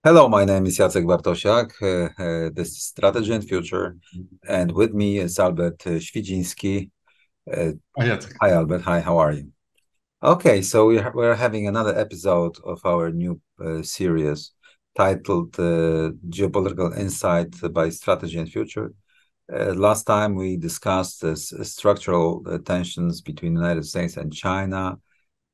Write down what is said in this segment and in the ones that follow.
Hello, my name is Jacek Bartosiak. This is Strategy and Future, and with me is Albert Świdziński. Hi, Jacek. Hi, Albert. Hi, how are you? Okay, so we're having another episode of our new series titled Geopolitical Insight by Strategy and Future. Last time we discussed structural tensions between the United States and China,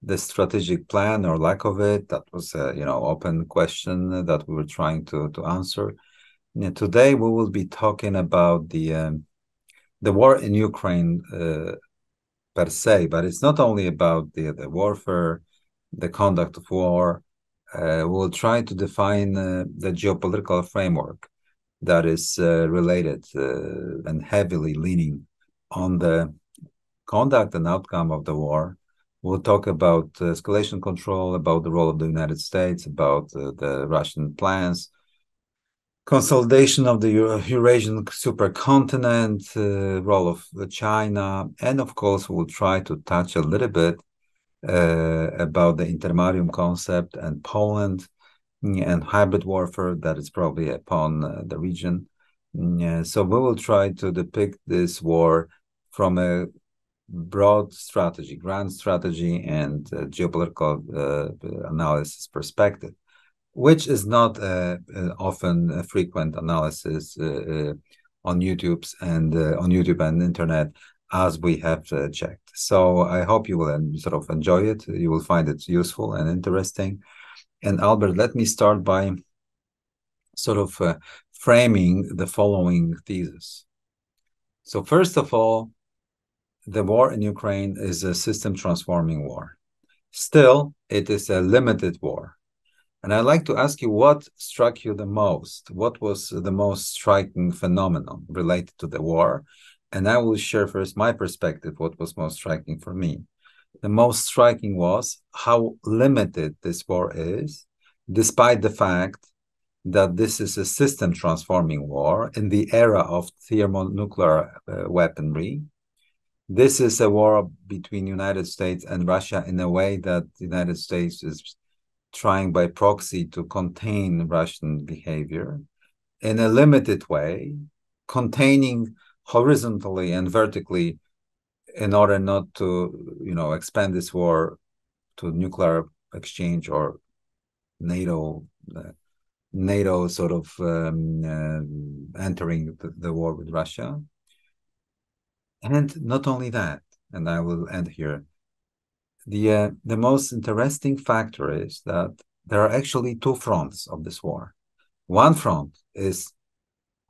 the strategic plan or lack of it. That was a open question that we were trying to answer. Today we will be talking about the war in Ukraine per se, but it's not only about the warfare, the conduct of war. We'll try to define the geopolitical framework that is related and heavily leaning on the conduct and outcome of the war. We'll talk about escalation control, about the role of the United States, about the Russian plans, consolidation of the Eurasian supercontinent, role of China, and of course, we'll try to touch a little bit about the intermarium concept and Poland and hybrid warfare that is probably upon the region. So we will try to depict this war from a broad strategy, grand strategy, and geopolitical analysis perspective, which is not often a frequent analysis on YouTube and internet, as we have checked. So I hope you will sort of enjoy it. You will find it useful and interesting. And Albert, let me start by sort of framing the following thesis. So first of all, the war in Ukraine is a system transforming war. Still, it is a limited war. And I'd like to ask you what struck you the most? What was the most striking phenomenon related to the war? And I will share first my perspective, what was most striking for me. The most striking was how limited this war is, despite the fact that this is a system transforming war in the era of thermonuclear weaponry. This is a war between the United States and Russia in a way that the United States is trying by proxy to contain Russian behavior in a limited way, containing horizontally and vertically in order not to, expand this war to nuclear exchange or NATO sort of entering the war with Russia. And not only that, and I will end here, the most interesting factor is that there are actually two fronts of this war. One front is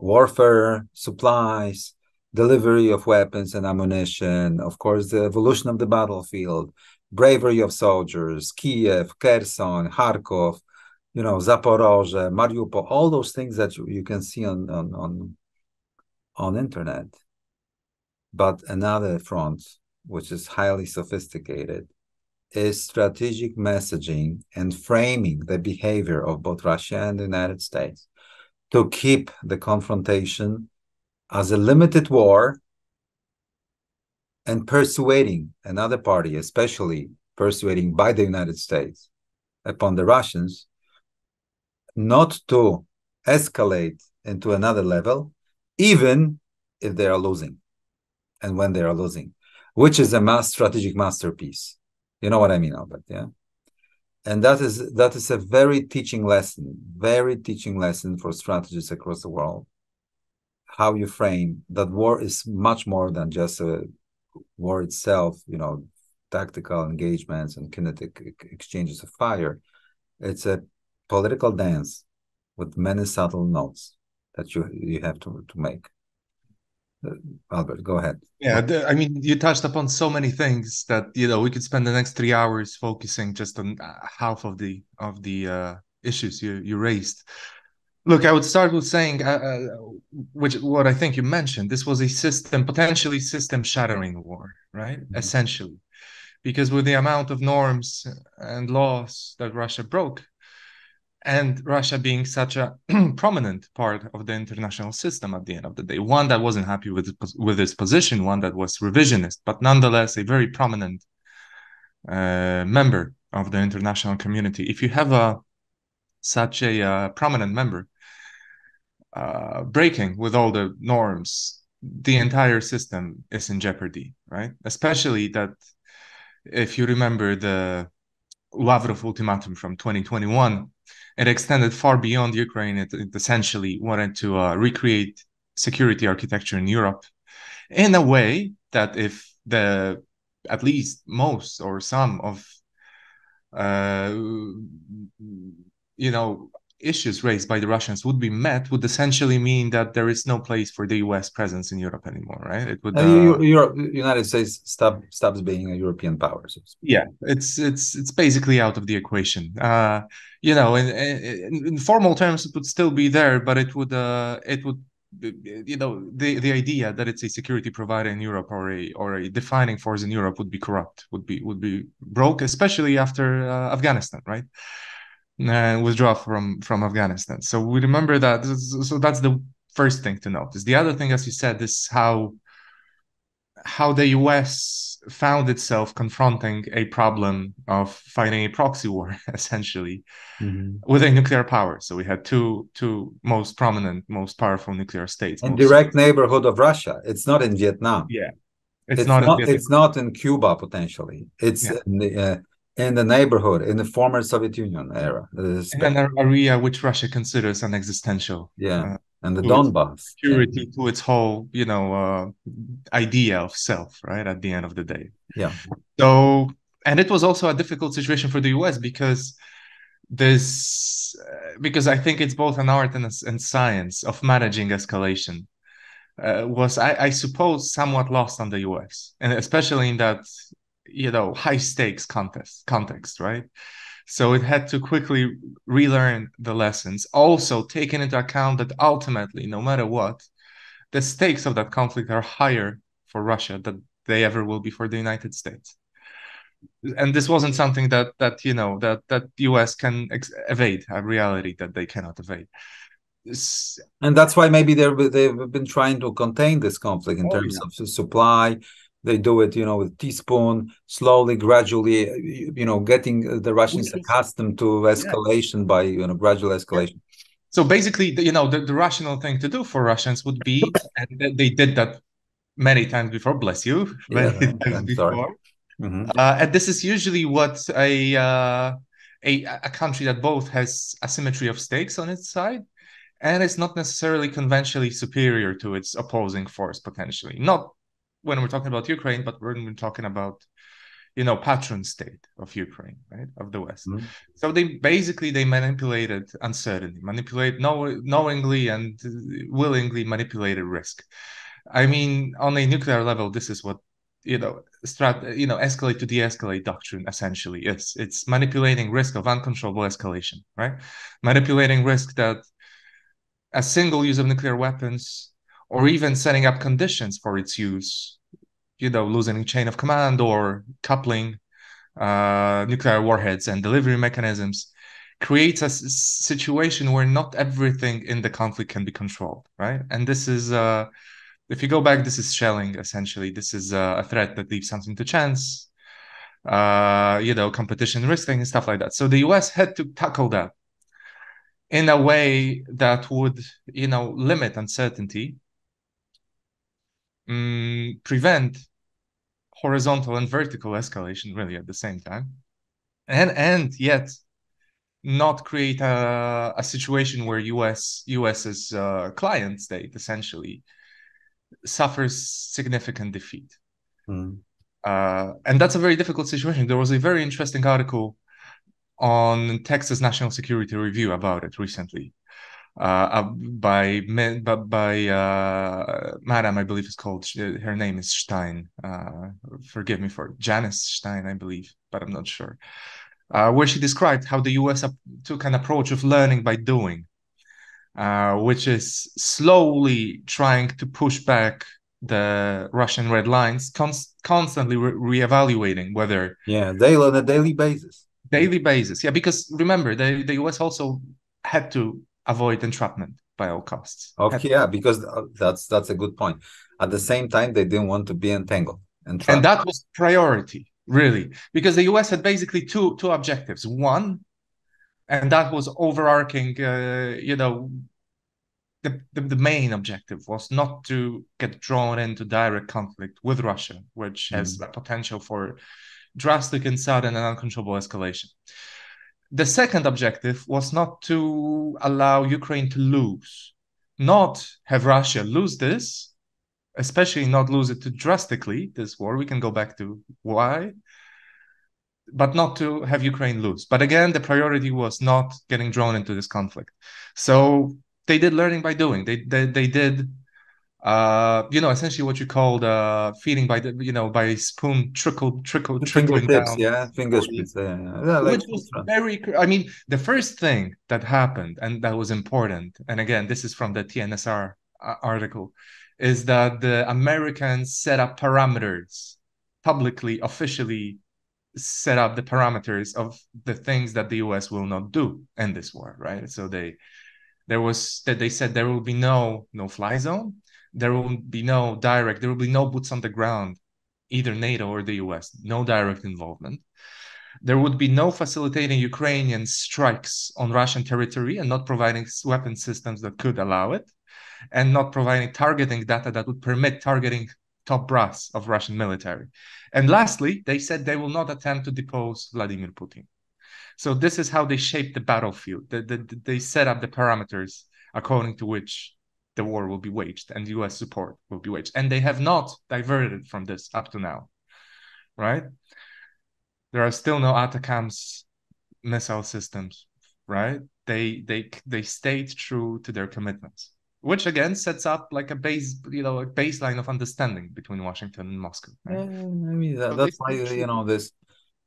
warfare, supplies, delivery of weapons and ammunition, of course, the evolution of the battlefield, bravery of soldiers, Kiev, Kherson, Kharkov, Zaporozhye, Mariupol, all those things that you can see on internet. But another front, which is highly sophisticated, is strategic messaging and framing the behavior of both Russia and the United States to keep the confrontation as a limited war and persuading another party, especially persuading by the United States upon the Russians, not to escalate into another level, even if they are losing and when they are losing, which is a strategic masterpiece. You know what I mean, Albert? Yeah. And that is a very teaching lesson for strategists across the world. How you frame that war is much more than just a war itself, tactical engagements and kinetic exchanges of fire. It's a political dance with many subtle notes that you have to make. Albert, go ahead. Yeah, I mean, you touched upon so many things that we could spend the next 3 hours focusing just on half of the issues you raised. Look, I would start with saying, what I think you mentioned. This was a potentially system-shattering war, right? Mm-hmm. Essentially, because with the amount of norms and laws that Russia broke, and Russia being such a prominent part of the international system at the end of the day, one that wasn't happy with its position, one that was revisionist, but nonetheless a very prominent member of the international community. If you have such a prominent member breaking with all the norms, the entire system is in jeopardy, right? Especially that if you remember the Lavrov ultimatum from 2021, it extended far beyond Ukraine. It essentially wanted to recreate security architecture in Europe in a way that if at least most or some of issues raised by the Russians would be met, would essentially mean that there is no place for the US presence in Europe anymore, right? It would United States stops being a European power. So yeah, it's basically out of the equation. In formal terms, it would still be there, but it would the idea that it's a security provider in Europe or a defining force in Europe would be corrupt, would be broke, especially after Afghanistan, right? Withdraw from Afghanistan. So we remember that. So that's the first thing to notice. The other thing, as you said, is how the US found itself confronting a problem of fighting a proxy war, essentially, with a nuclear power. So we had two most prominent, most powerful nuclear states. In direct neighborhood of Russia. It's not in Vietnam. Yeah. It's not in Cuba, potentially. It's in the neighborhood, in the former Soviet Union era. In an area which Russia considers an existential. Yeah. And the Donbass. Security to its whole, idea of self, right? At the end of the day. Yeah. So, and it was also a difficult situation for the US because I think it's both an art and science of managing escalation. Was I suppose somewhat lost on the US, and especially in that high stakes context, right? So it had to quickly relearn the lessons, also taking into account that ultimately, no matter what, the stakes of that conflict are higher for Russia than they ever will be for the United States. And this wasn't something that the US can evade, a reality that they cannot evade. And that's why maybe they've been trying to contain this conflict in terms of supply. They do it, with teaspoon, slowly, gradually, getting the Russians accustomed to escalation by, gradual escalation. So basically, the rational thing to do for Russians would be, and they did that many times before, bless you, many times before. And this is usually what a country that both has asymmetry of stakes on its side, and it's not necessarily conventionally superior to its opposing force, potentially. Not when we're talking about Ukraine, but when we're talking about, patron state of Ukraine, right, of the West. So they manipulated uncertainty, knowingly and willingly manipulated risk. I mean, on a nuclear level, this is what escalate to de-escalate doctrine essentially is. It's manipulating risk of uncontrollable escalation, right? Manipulating risk that a single use of nuclear weapons, or even setting up conditions for its use, loosening chain of command or coupling nuclear warheads and delivery mechanisms, creates a situation where not everything in the conflict can be controlled, right? And this is, if you go back, this is shelling, essentially. This is a threat that leaves something to chance, competition risking and stuff like that. So the US had to tackle that in a way that would, limit uncertainty, prevent horizontal and vertical escalation really at the same time, and yet not create a situation where US's client state essentially suffers significant defeat. And that's a very difficult situation. There was a very interesting article on Texas National Security Review about it recently, by Madam, I believe it's called, her name is Stein. Forgive me for Janice Stein, I believe, but I'm not sure. Where she described how the US took an approach of learning by doing, which is slowly trying to push back the Russian red lines, constantly reevaluating whether... Yeah, on a daily basis. Daily basis, yeah, because remember, the US also had to avoid entrapment by all costs. Okay, yeah, because that's a good point. At the same time, they didn't want to be entangled. And that was priority, really, because the US had basically two objectives. One, And that was overarching, the main objective was not to get drawn into direct conflict with Russia, which has a potential for drastic and sudden and uncontrollable escalation. The second objective was not to allow Ukraine to lose, not have Russia lose this, especially not lose it too drastically, this war. We can go back to why, but not to have Ukraine lose. But again, the priority was not getting drawn into this conflict. So they did learning by doing. They did essentially what you called feeding by by spoon, trickling Fingertips, down. yeah, fingertips, yeah, Which was very, I mean, the first thing that happened, and that was important, and again, this is from the TNSR article, is that the Americans set up parameters, publicly, officially set up the parameters of the things that the US will not do in this war, right? So they said there will be no fly zone, there will be no boots on the ground, either NATO or the US, no direct involvement. There would be no facilitating Ukrainian strikes on Russian territory and not providing weapon systems that could allow it, and not providing targeting data that would permit targeting top brass of Russian military. And lastly, they said they will not attempt to depose Vladimir Putin. So this is how they shape the battlefield. They set up the parameters according to which the war will be waged and US support will be waged. And they have not diverted from this up to now, right? There are still no ATACMS missile systems, right? They stayed true to their commitments, which again sets up like a baseline of understanding between Washington and Moscow. Right? Yeah, I mean that's why this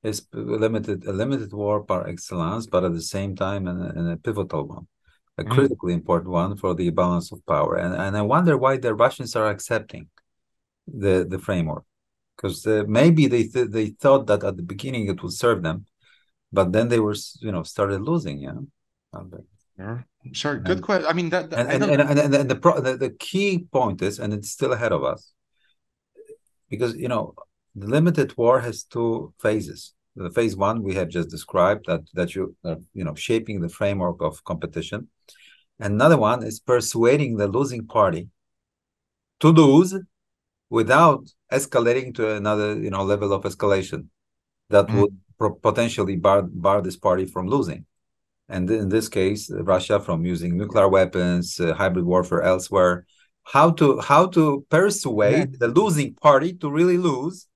is a limited war par excellence, but at the same time a pivotal one, a critically important one for the balance of power. And I wonder why the Russians are accepting the framework, because maybe they thought that at the beginning it would serve them, but then they were started losing. Yeah. Sure. Good question. I mean the key point is, and it's still ahead of us, because the limited war has two phases. The phase one we have just described, that you shaping the framework of competition. Another one is persuading the losing party to lose without escalating to another level of escalation that would potentially bar this party from losing. And in this case, Russia from using nuclear weapons, hybrid warfare elsewhere. How to persuade the losing party to really lose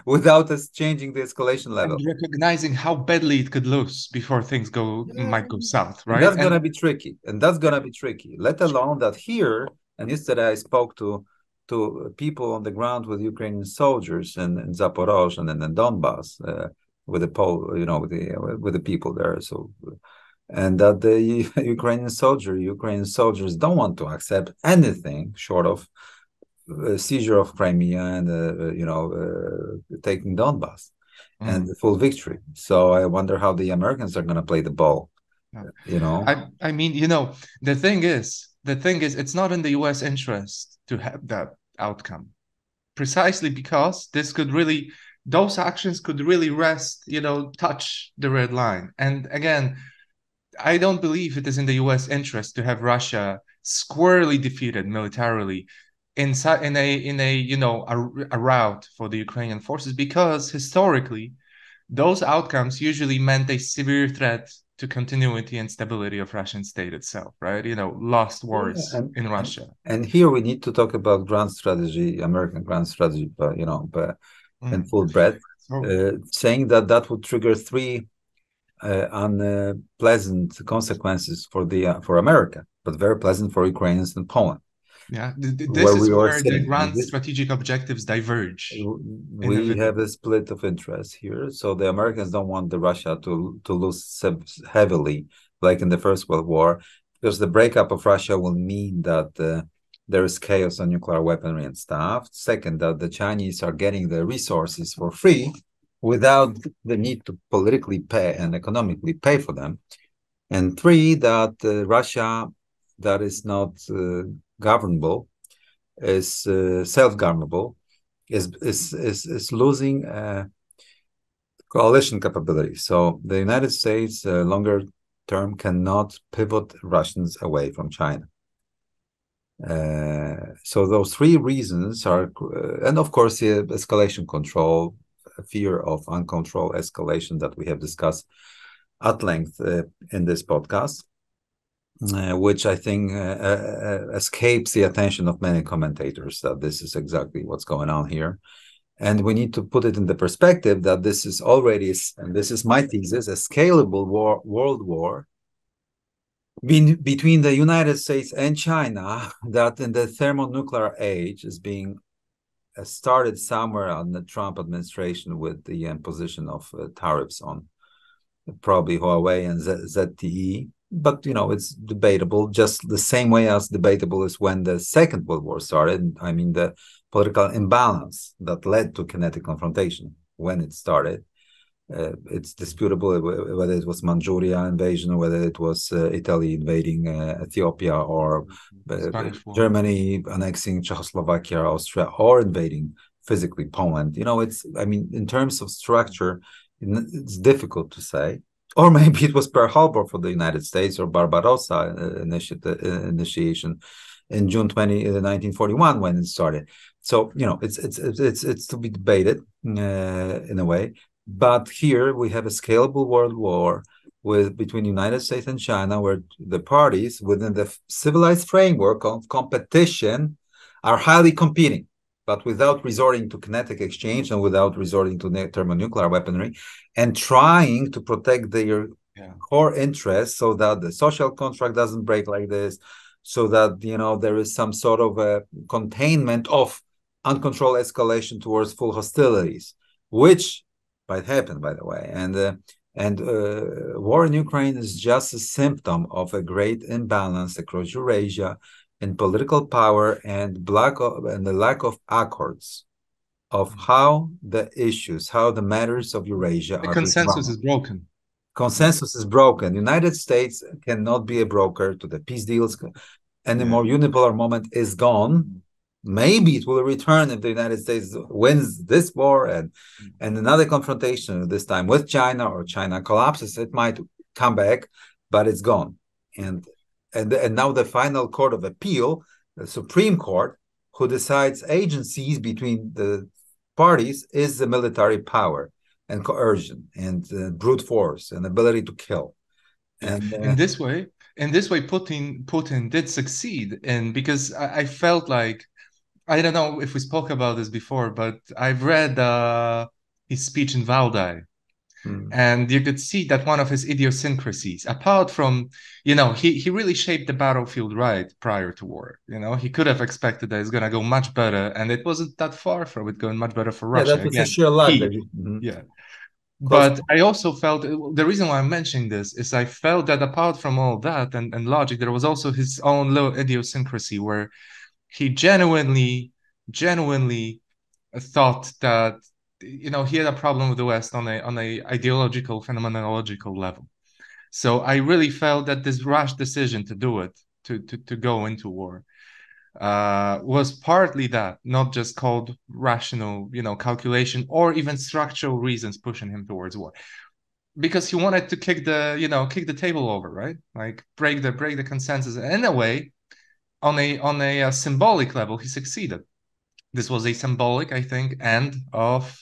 without us changing the escalation level, and recognizing how badly it could lose before things might go south, right? That's gonna be tricky, Let alone that here. And yesterday I spoke to people on the ground with Ukrainian soldiers in Zaporozhye and in Donbass, with the people there. So, and that the Ukrainian soldiers don't want to accept anything short of seizure of Crimea and taking Donbass and the full victory. So I wonder how the Americans are going to play the ball. I mean, the thing is, it's not in the US interest to have that outcome, precisely because those actions could really touch the red line. And again, I don't believe it is in the US interest to have Russia squarely defeated militarily in a rout for the Ukrainian forces, because historically those outcomes usually meant a severe threat to continuity and stability of Russian state itself, right? Lost wars in Russia. And here we need to talk about grand strategy, American grand strategy, but in full breadth, saying that would trigger three unpleasant consequences for America, but very pleasant for Ukrainians and Poland. Yeah, this is where the grand strategic objectives diverge. We have a split of interest here. So the Americans don't want the Russia to lose heavily, like in the First World War, because the breakup of Russia will mean that there is chaos on nuclear weaponry and stuff. Second, that the Chinese are getting the resources for free without the need to politically pay and economically pay for them. And three, that Russia that is not governable, is self-governable, is losing coalition capability. So the United States longer term cannot pivot Russians away from China. So those three reasons are, and of course, the escalation control, fear of uncontrolled escalation that we have discussed at length in this podcast, which I think escapes the attention of many commentators, that this is exactly what's going on here. And we need to put it in the perspective that this is already, and this is my thesis, a scalable world war between the United States and China, that in the thermonuclear age is being started somewhere on the Trump administration with the imposition of tariffs on probably Huawei and ZTE. But, it's debatable, just the same way as debatable is when the Second World War started. I mean, the political imbalance that led to kinetic confrontation when it started. It's disputable whether it was Manchuria invasion or whether it was Italy invading Ethiopia, or Germany annexing Czechoslovakia, Austria, or invading physically Poland. In terms of structure, it's difficult to say. Or maybe it was Pearl Harbor for the United States, or Barbarossa initiation in June 1941 when it started. So, it's to be debated in a way. But here we have a scalable world war between the United States and China, where the parties within the civilized framework of competition are highly competing, but without resorting to kinetic exchange and without resorting to thermonuclear weaponry, and trying to protect their core interests so that the social contract doesn't break like this, so that, there is some sort of a containment of uncontrolled escalation towards full hostilities, which might happen, by the way. And war in Ukraine is just a symptom of a great imbalance across Eurasia in political power and the lack of accords of how the matters of Eurasia the consensus is broken. Consensus is broken. The United States cannot be a broker to the peace deals anymore. Unipolar moment is gone. Maybe it will return if the United States wins this war and another confrontation, this time with China, or China collapses. It might come back, but it's gone. And now the final court of appeal, the Supreme Court, who decides agencies between the parties, is the military power and coercion and brute force and ability to kill. And in this way, Putin did succeed, and because I felt like, I don't know if we spoke about this before, but I've read his speech in Valdai, and you could see that one of his idiosyncrasies, apart from, he really shaped the battlefield right prior to war. He could have expected that it's going to go much better, and it wasn't that far from it going much better for Russia. Yeah, that was a sheer luck. Yeah. But I also felt, the reason why I'm mentioning this is I felt that apart from all that and logic, there was also his own little idiosyncrasy where he genuinely thought that, he had a problem with the West on a ideological, phenomenological level. So I really felt that this rash decision to do it, to go into war, was partly that, not just called rational, calculation or even structural reasons pushing him towards war, because he wanted to kick the table over, right? Like break the consensus. And in a way, on a symbolic level, he succeeded. This was a symbolic, I think, end of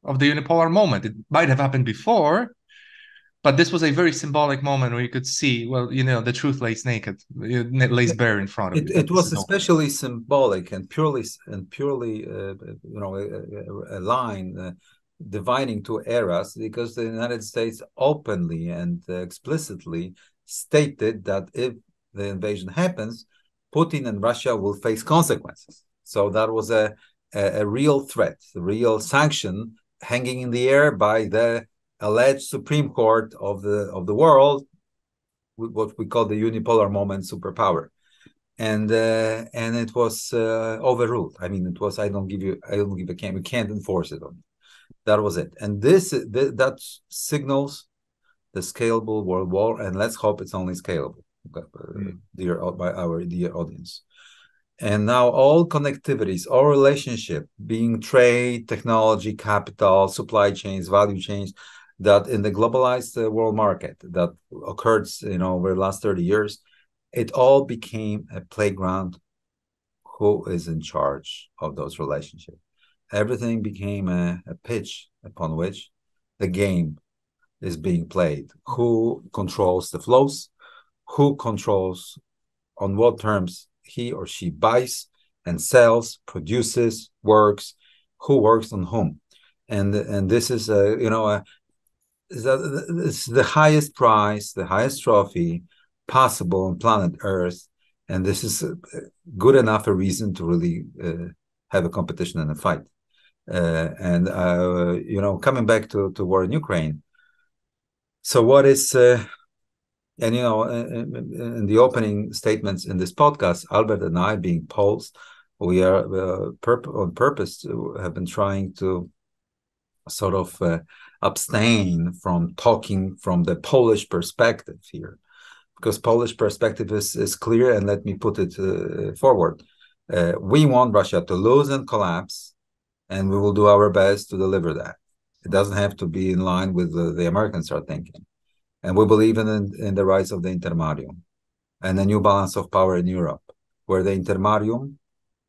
the unipolar moment. It might have happened before, but this was a very symbolic moment where you could see, well, the truth lays naked, it lays bare in front of you. It was especially symbolic and purely a line dividing two eras, because the United States openly and explicitly stated that if the invasion happens, Putin and Russia will face consequences. So that was a real threat, a real sanction hanging in the air by the alleged Supreme Court of the world, what we call the unipolar moment superpower, and it was overruled. I mean, it was I don't give a can. We can't enforce it on you. That was it, and that signals the scalable world war, and let's hope it's only scalable, by our dear audience. And now all connectivities, all relationship, being trade, technology, capital, supply chains, value chains, that in the globalized world market that occurred, over the last 30 years, it all became a playground. Who is in charge of those relationships? Everything became a pitch upon which the game is being played. Who controls the flows? Who controls on what terms he or she buys and sells, produces, works? Who works on whom? And this is it's the highest prize, the highest trophy possible on planet Earth, and this is good enough a reason to really have a competition and a fight. Coming back to war in Ukraine. So what is in the opening statements in this podcast, Albert and I, being Poles, we are on purpose have been trying to sort of abstain from talking from the Polish perspective here, because Polish perspective is clear, and let me put it forward. We want Russia to lose and collapse, and we will do our best to deliver that. It doesn't have to be in line with the Americans are thinking. And we believe in the rise of the intermarium and a new balance of power in Europe, where the intermarium,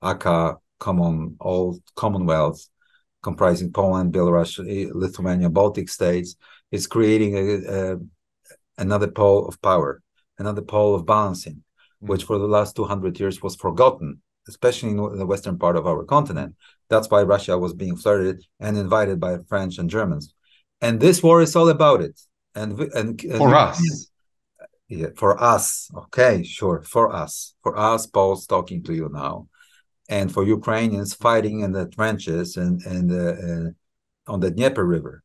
aka old Commonwealth, comprising Poland, Belarus, Lithuania, Baltic states, is creating another pole of power, another pole of balancing, which for the last 200 years was forgotten, especially in the western part of our continent. That's why Russia was being flirted and invited by French and Germans. And this war is all about it. And for us. Yeah, for us. Okay, sure. For us, Poles talking to you now. And for Ukrainians fighting in the trenches and on the Dnieper River,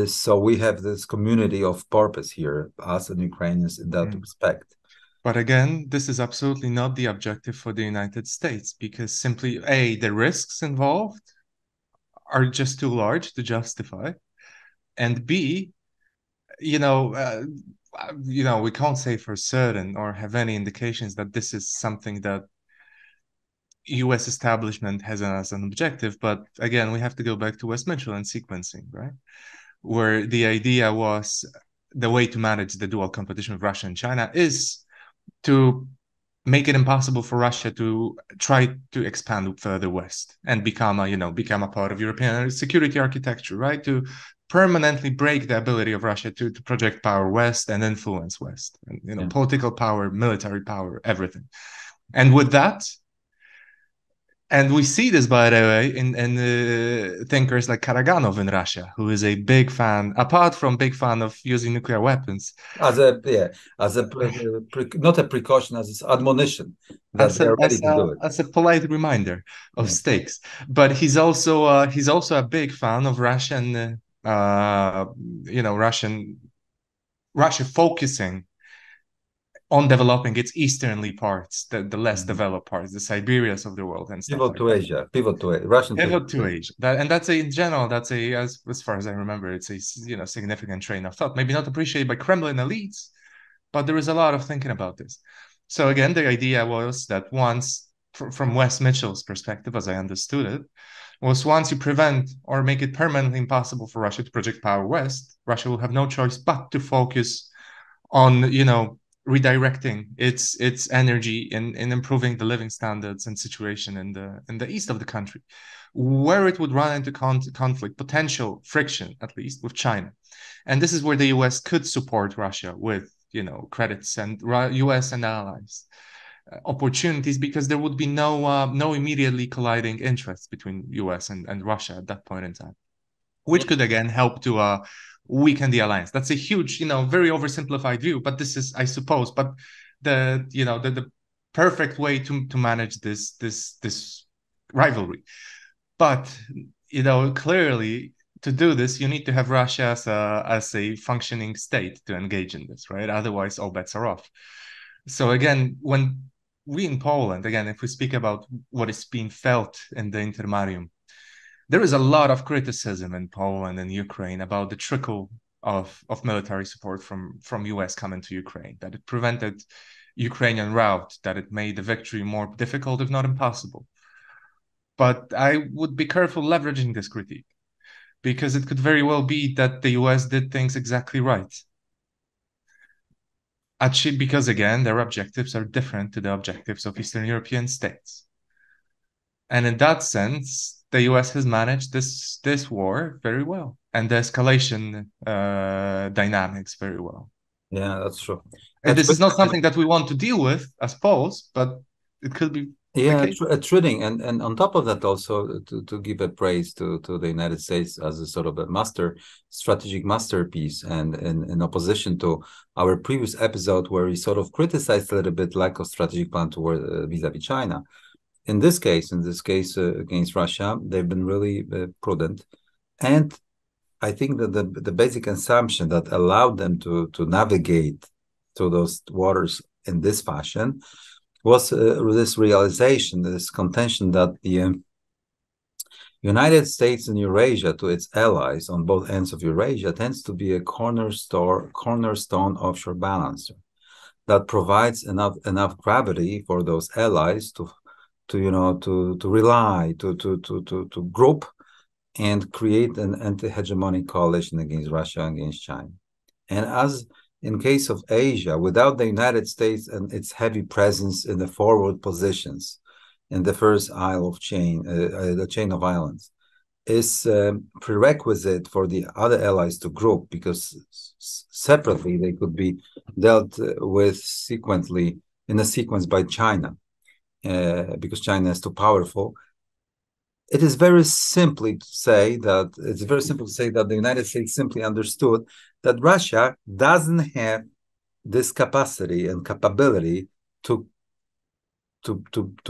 so we have this community of purpose here, us and Ukrainians, in that respect. But again, this is absolutely not the objective for the United States, because simply the risks involved are just too large to justify, and B, we can't say for certain or have any indications that this is something that U.S. establishment has as an objective. But again, we have to go back to West-Mitchell and sequencing, right? Where the idea was the way to manage the dual competition of Russia and China is to make it impossible for Russia to try to expand further west and become a part of European security architecture, right? To permanently break the ability of Russia to project power west and influence west, and political power, military power, everything. And with that, and we see this, by the way, in thinkers like Karaganov in Russia, who is a big fan, apart from big fan of using nuclear weapons, not a precaution, as an admonition that they're ready to do it, as a polite reminder of stakes. But he's also a big fan of Russian, Russia focusing on developing its easternly parts, the less developed parts, the Siberias of the world, and stuff pivot to Asia, Russian pivot to Asia. And that's as far as I remember, it's a significant train of thought. Maybe not appreciated by Kremlin elites, but there is a lot of thinking about this. So again, the idea was that once, from Wes Mitchell's perspective, as I understood it, was once you prevent or make it permanently impossible for Russia to project power west, Russia will have no choice but to focus on redirecting its energy in improving the living standards and situation in the east of the country, where it would run into conflict, potential friction, at least, with China. And this is where the US could support Russia with credits and US and allies opportunities, because there would be no immediately colliding interests between US and Russia at that point in time, which could again help to weaken the alliance. That's a huge, very oversimplified view, but this is, I suppose, but the perfect way to manage this rivalry. But clearly, to do this, you need to have Russia as a functioning state to engage in this, right? Otherwise, all bets are off. So again, when we in Poland, again, if we speak about what is being felt in the intermarium, there is a lot of criticism in Poland and Ukraine about the trickle of military support from US coming to Ukraine, that it prevented Ukrainian route, that it made the victory more difficult, if not impossible. But I would be careful leveraging this critique, because it could very well be that the US did things exactly right. Actually, because again, their objectives are different to the objectives of Eastern European states. And in that sense, the US has managed this war very well, and the escalation dynamics very well. Yeah, that's true. And this is not something that we want to deal with, I suppose, but it could be yeah, trading, and on top of that, also to give a praise to the United States as a sort of a strategic masterpiece, and in opposition to our previous episode where we sort of criticized a little bit lack of strategic plan toward vis-a-vis China. In this case, against Russia, they've been really prudent, and I think that the basic assumption that allowed them to navigate through those waters in this fashion was this realization, this contention that the United States and Eurasia, to its allies on both ends of Eurasia, tends to be a cornerstone offshore balancer that provides enough gravity for those allies to rely, to group and create an anti-hegemonic coalition against Russia and against China. And as in case of Asia, without the United States and its heavy presence in the forward positions in the first the chain of islands, is prerequisite for the other allies to group, because separately they could be dealt with in a sequence by China, because China is too powerful. It is very simple to say that the United States simply understood that Russia doesn't have this capacity and capability to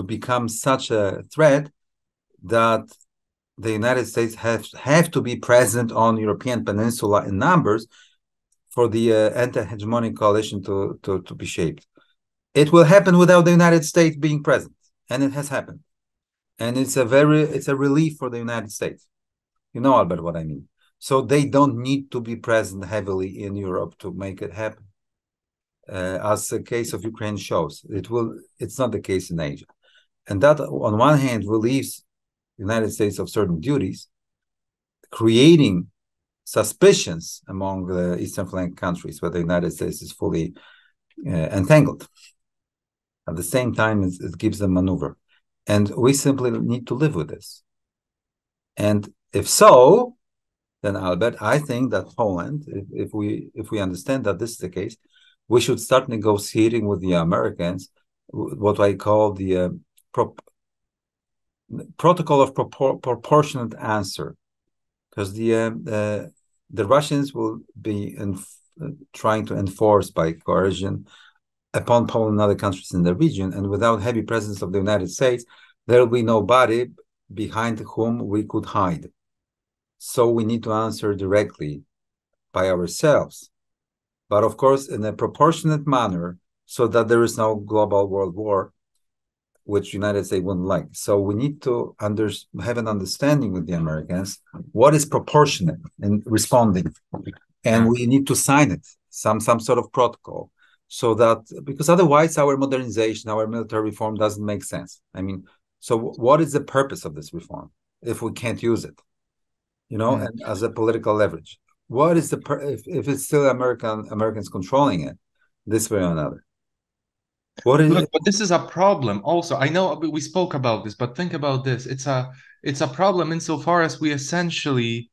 become such a threat that the United States have to be present on European peninsula in numbers for the anti-hegemonic coalition to be shaped. It will happen without the United States being present, and it has happened. And it's a relief for the United States. You know, Albert, what I mean. So they don't need to be present heavily in Europe to make it happen. As the case of Ukraine shows, it's not the case in Asia. And that, on one hand, relieves the United States of certain duties, creating suspicions among the Eastern flank countries where the United States is fully entangled. At the same time, it gives them maneuver. And we simply need to live with this. And if so, then Albert, I think that Poland, if we understand that this is the case, we should start negotiating with the Americans what I call the protocol of proportionate answer, because the Russians will be trying to enforce by coercion upon Poland and other countries in the region, and without heavy presence of the United States, there will be nobody behind whom we could hide. So we need to answer directly by ourselves, but of course in a proportionate manner, so that there is no global world war, which the United States wouldn't like. So we need to have an understanding with the Americans what is proportionate in responding, and we need to sign it, some sort of protocol. So that, because otherwise our modernization, our military reform doesn't make sense. I mean, so what is the purpose of this reform if we can't use it, and as a political leverage? What is if it's still Americans controlling it this way or another? Look, but this is a problem also. I know we spoke about this, but think about this. It's a problem insofar as we essentially,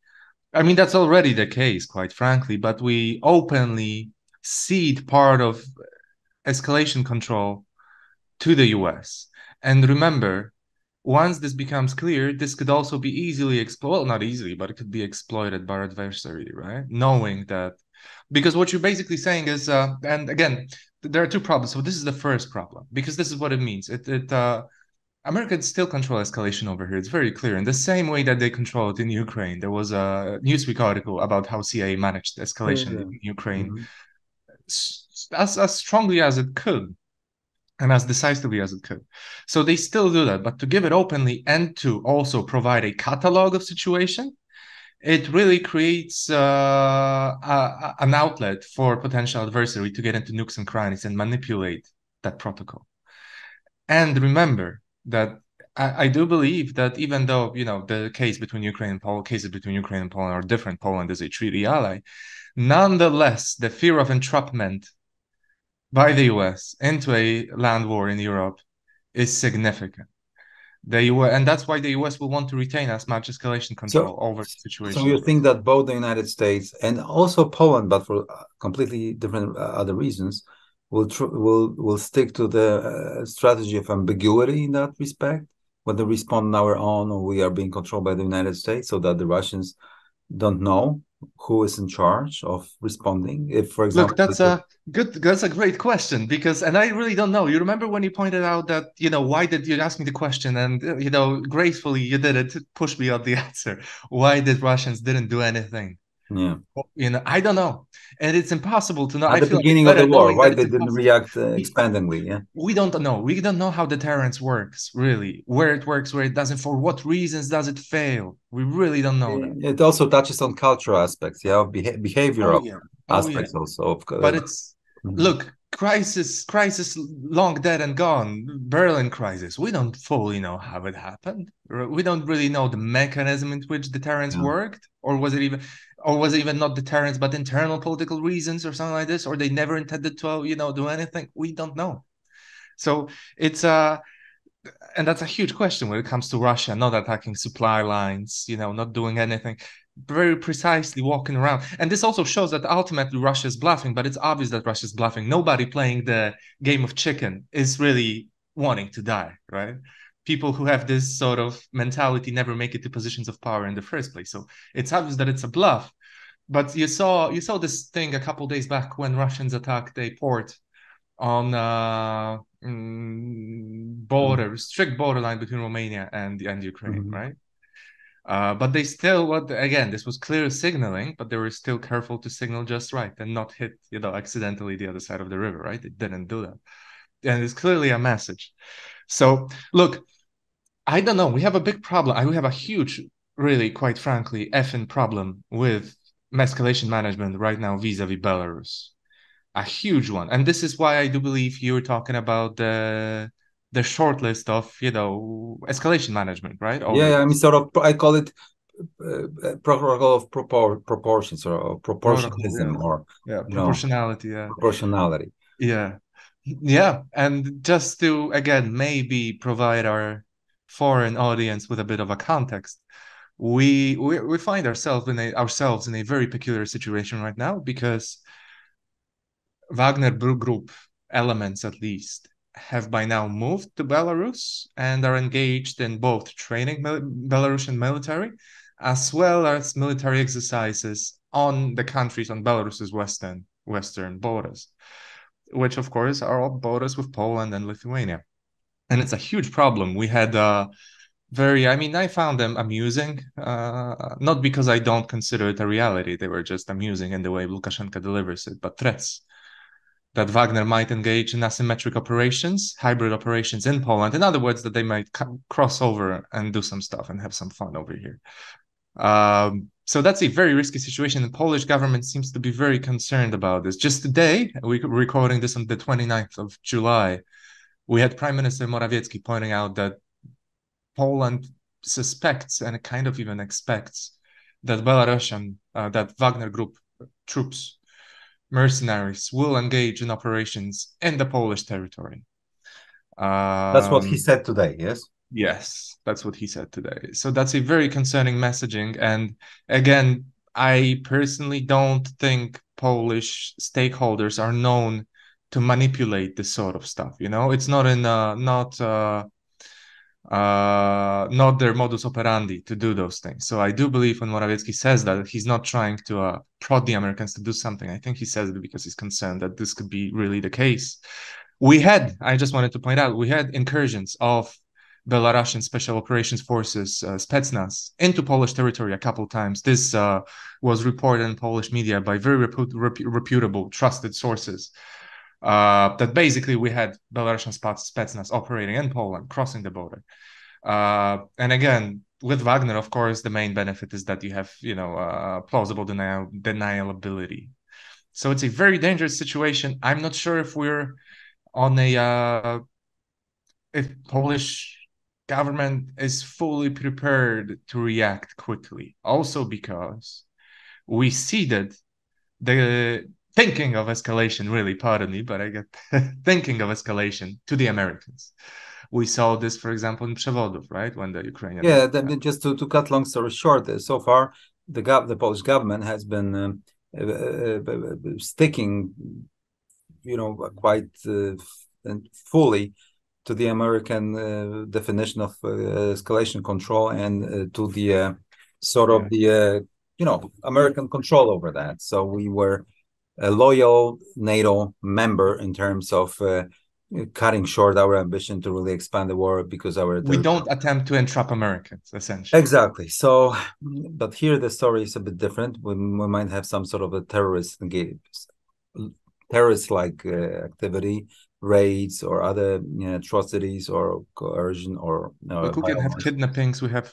I mean, that's already the case, quite frankly, but we openly cede part of escalation control to the US. And remember, once this becomes clear, this could also be easily exploited, well, not easily, but it could be exploited by our adversary, right? Knowing that, because what you're basically saying is, and again, there are two problems. So this is the first problem, because this is what it means. Americans still control escalation over here. It's very clear. In the same way that they control it in Ukraine, there was a Newsweek article about how CIA managed escalation in Ukraine as strongly as it could and as decisively as it could. So they still do that. But to give it openly and to also provide a catalog of situation, it really creates an outlet for potential adversary to get into nooks and crannies and manipulate that protocol. And remember that I do believe that even though, the case between Ukraine and Poland, cases between Ukraine and Poland are different, Poland is a treaty ally, nonetheless, the fear of entrapment by the US into a land war in Europe is significant. And that's why the US will want to retain as much escalation control So, over the so situation. you think that both the United States and also Poland, but for completely different other reasons, will stick to the strategy of ambiguity in that respect, whether we respond on our own or we are being controlled by the United States, so that the Russians don't know who is in charge of responding. If, for Look, example, that's a great question and I really don't know. You remember when you pointed out that, why did you ask me the question and, gracefully you did it to push me on the answer. Why did Russians didn't do anything? yeah, I don't know. And it's impossible to know. at I the feel like it's beginning of the better war, knowing why that it's they didn't impossible. react We, expandingly? Yeah. we don't know. We don't know how deterrence works, really. Where it works, where it doesn't, for what reasons does it fail? We really don't know that. It also touches on cultural aspects, yeah, Oh behavioral yeah. Oh yeah. aspects also of. But it's look, crisis long dead and gone. Berlin crisis. We don't fully know how it happened. We don't really know the mechanism in which deterrence Yeah. worked, or was it even not deterrence, but internal political reasons or something like this, or they never intended to, do anything. We don't know. So it's and that's a huge question when it comes to Russia not attacking supply lines, not doing anything, very precisely walking around. And this also shows that ultimately Russia is bluffing, but it's obvious that Russia is bluffing. Nobody playing the game of chicken is really wanting to die, right? People who have this sort of mentality never make it to positions of power in the first place. So it's obvious that it's a bluff. But you saw this thing a couple days back when Russians attacked a port on strict borderline between Romania and Ukraine, Mhm. right? But they still, again, this was clear signaling, but they were still careful to signal just right and not hit, accidentally the other side of the river, right? They didn't do that. And it's clearly a message. So look, I don't know. We have a big problem. We have a huge, really, quite frankly, effing problem with escalation management right now vis-a-vis Belarus, a huge one. And this is why I do believe you were talking about the short list of, escalation management, right? Yeah, Over yeah, I mean, this sort of, I call it protocol of proportions or protocol. proportionalism, Yeah. or Yeah. you know, Proportionality. Yeah. proportionality. Yeah. Yeah. And just to, again, maybe provide our foreign audience with a bit of a context, we find ourselves in a very peculiar situation right now because Wagner Group elements, at least, have by now moved to Belarus and are engaged in both training Belarusian military as well as military exercises on the countries on Belarus's western borders, which of course are all borders with Poland and Lithuania. And it's a huge problem. We had I found them amusing, not because I don't consider it a reality. They were just amusing in the way Lukashenko delivers it, but threats that Wagner might engage in asymmetric operations, hybrid operations in Poland. In other words, that they might cross over and do some stuff and have some fun over here. So that's a very risky situation. The Polish government seems to be very concerned about this. Just today, we're recording this on the 29th of July, we had Prime Minister Morawiecki pointing out that Poland suspects and kind of even expects that that Wagner Group troops, mercenaries, will engage in operations in the Polish territory. That's what he Um, said today. Yes. yes, that's what he said today. So that's a very concerning messaging. And again, I personally don't think Polish stakeholders are known to manipulate this sort of stuff. It's not in not their modus operandi to do those things. So I do believe when Morawiecki says that, he's not trying to prod the Americans to do something. I think he says it because he's concerned that this could be really the case. I just wanted to point out, we had incursions of Belarusian Special Operations Forces, Spetsnaz, into Polish territory a couple times. This was reported in Polish media by very reputable, trusted sources. That basically we had Belarusian Spetsnaz operating in Poland, crossing the border. And again, with Wagner, of course, the main benefit is that you have, plausible deniability. So it's a very dangerous situation. I'm not sure if we're on if Polish government is fully prepared to react quickly. Also because we ceded the thinking of escalation, really, pardon me, but I get thinking of escalation to the Americans. We saw this, for example, in Przewodów, right? When the Ukrainian... Yeah, just to cut long story short, so far, the Polish government has been sticking, quite fully to the American definition of escalation control and to the sort of the American control over that. So we were a loyal NATO member in terms of cutting short our ambition to really expand the war because we don't attempt to entrap Americans, essentially. Exactly. So, but here the story is a bit different. We might have some sort of a terrorist-like activity, raids or other atrocities or coercion or we can have kidnappings. We can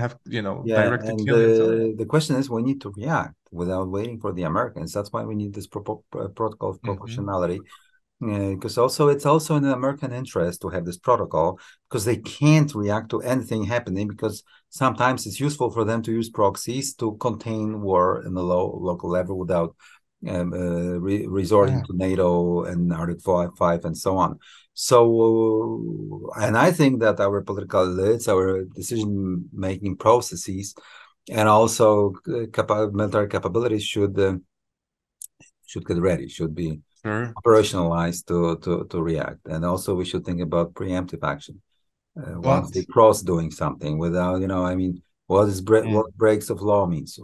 have directed killings. The question is, we need to react without waiting for the Americans. That's why we need this protocol of proportionality. Because it's also in the American interest to have this protocol, because they can't react to anything happening, because sometimes it's useful for them to use proxies to contain war in the local level without resorting to NATO and Article 5 and so on. So, and I think that our political elites, our decision-making processes, and also military capabilities should get ready, should be operationalized to react. And also we should think about preemptive action once they cross doing something without, what breaks of law means.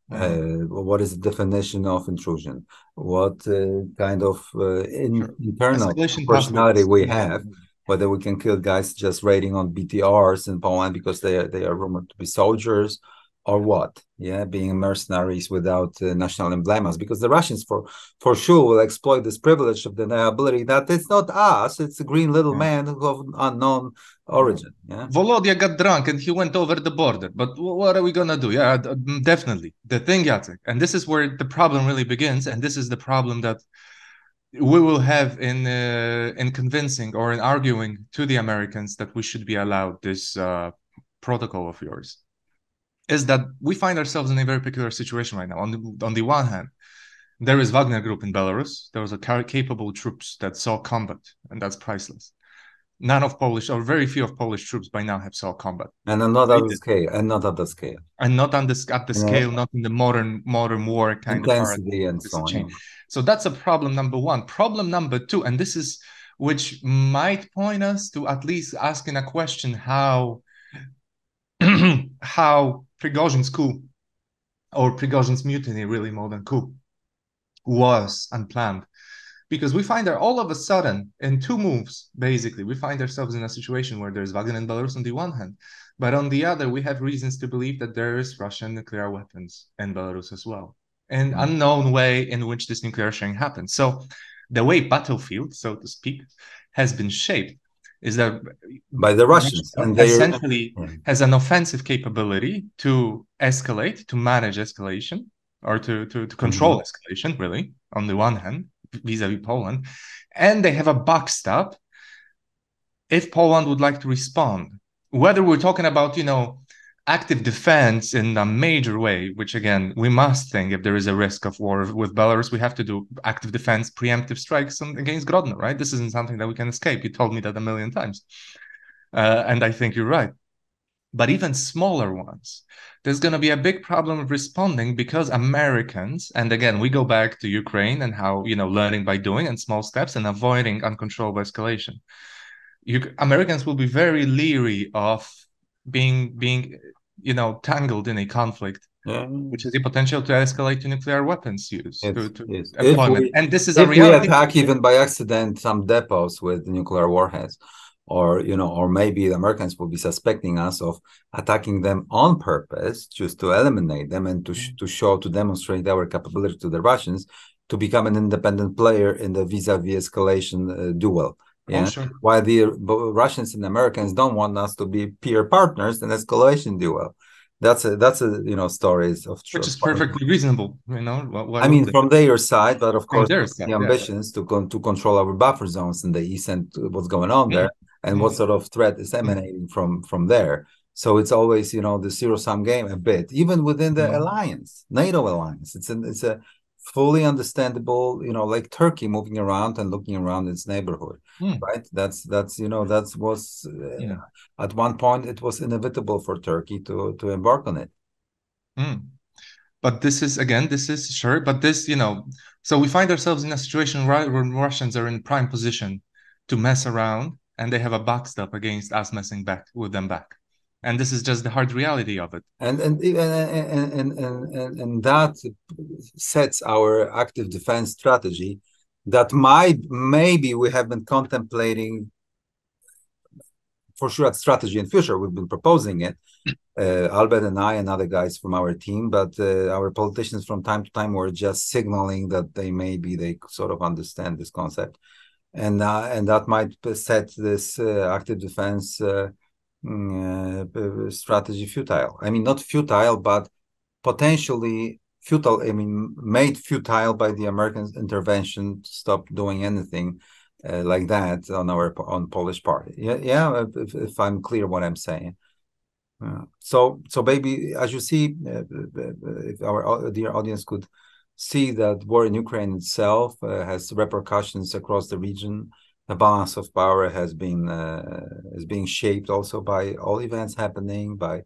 What is the definition of intrusion? What kind of internal personality we have? Whether we can kill guys just raiding on BTRs in Poland because they are rumored to be soldiers, or what? Being mercenaries without national emblems, because the Russians for sure will exploit this privilege of deniability that it's not us, it's a green little man of unknown origin. Volodya got drunk and he went over the border, but what are we gonna do? Definitely. The thing, Jacek, and this is where the problem really begins, and this is the problem that we will have in convincing or in arguing to the Americans that we should be allowed this protocol of yours, is that we find ourselves in a very peculiar situation right now. On the one hand, there is Wagner Group in Belarus. There was capable troops that saw combat, and that's priceless. None of Polish, or very few of Polish troops by now have saw combat. And not at the scale. And not at the scale. And not at the scale, not in the modern war kind intensity of and so on. So that's a problem number one. Problem number two, and this is which might point us to at least asking a question how Prigozhin's coup, or Prigozhin's mutiny, really more than coup, was unplanned. Because we find that all of a sudden, in two moves, basically, we find ourselves in a situation where there's Wagner in Belarus on the one hand, but on the other, we have reasons to believe that there is Russian nuclear weapons in Belarus as well. An unknown way in which this nuclear sharing happens. So the way battlefield, so to speak, has been shaped is that by the Russians, and essentially has an offensive capability to escalate, to manage escalation, or to control escalation, really, on the one hand, vis-a-vis Poland, and they have a backstop if Poland would like to respond. Whether we're talking about, active defense in a major way, which again, we must think if there is a risk of war with Belarus, we have to do active defense, preemptive strikes against Grodno, right? This isn't something that we can escape. You told me that a million times. And I think you're right. But even smaller ones, there's going to be a big problem of responding because Americans, and again, we go back to Ukraine and how, learning by doing and small steps and avoiding uncontrollable escalation. Americans will be very leery of being tangled in a conflict, which has the potential to escalate to nuclear weapons use, employment. And this is a reality. If we attack even by accident some depots with nuclear warheads, or maybe the Americans will be suspecting us of attacking them on purpose, just to eliminate them and to demonstrate our capability to the Russians to become an independent player in the vis-a-vis escalation duel. Sure. While the Russians and Americans don't want us to be peer partners in escalation duel. That's a stories of which is perfectly reasonable. From their side, but of course the ambitions to control our buffer zones in the east and what's going on there. and what sort of threat is emanating from there. So it's always, you know, the zero-sum game a bit, even within the alliance, NATO alliance. It's a fully understandable, you know, like Turkey moving around and looking around its neighborhood, right? That's you know, that was at one point it was inevitable for Turkey to embark on it. But this is sure, but this, you know, so we find ourselves in a situation where Russians are in prime position to mess around, and they have a backstop against us messing back with them back. And this is just the hard reality of it. And that sets our active defense strategy that maybe we have been contemplating for sure at Strategy and Future. We've been proposing it, Albert and I and other guys from our team, but our politicians from time to time were just signaling that they sort of understand this concept, and that might set this active defense strategy futile. I mean, not futile, but potentially futile. I mean, made futile by the American intervention to stop doing anything like that on Polish part. Yeah. If I'm clear what I'm saying. So maybe, as you see, if our dear audience could see that war in Ukraine itself has repercussions across the region. The balance of power is being shaped also by all events happening, by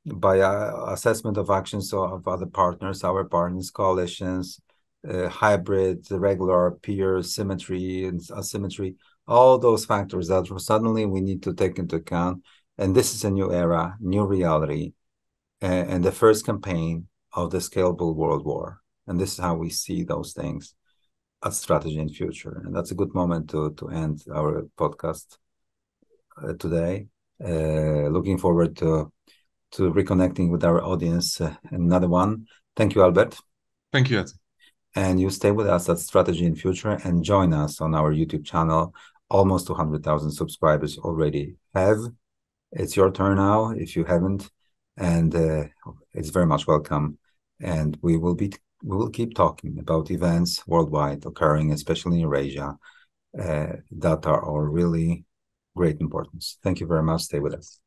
assessment of actions of other partners, our partners, coalitions, hybrid, regular, peer, symmetry, and asymmetry. All those factors that suddenly we need to take into account. And this is a new era, new reality, and the first campaign of the scalable world war. And this is how we see those things at Strategy and Future. And that's a good moment to end our podcast today. Looking forward to reconnecting with our audience another one. Thank you, Albert. Thank you, Jacek. And you stay with us at Strategy and Future and join us on our YouTube channel. Almost 200,000 subscribers already have. It's your turn now if you haven't, and it's very much welcome. And we will keep talking about events worldwide occurring, especially in Eurasia, that are all really great importance. Thank you very much. Stay with us.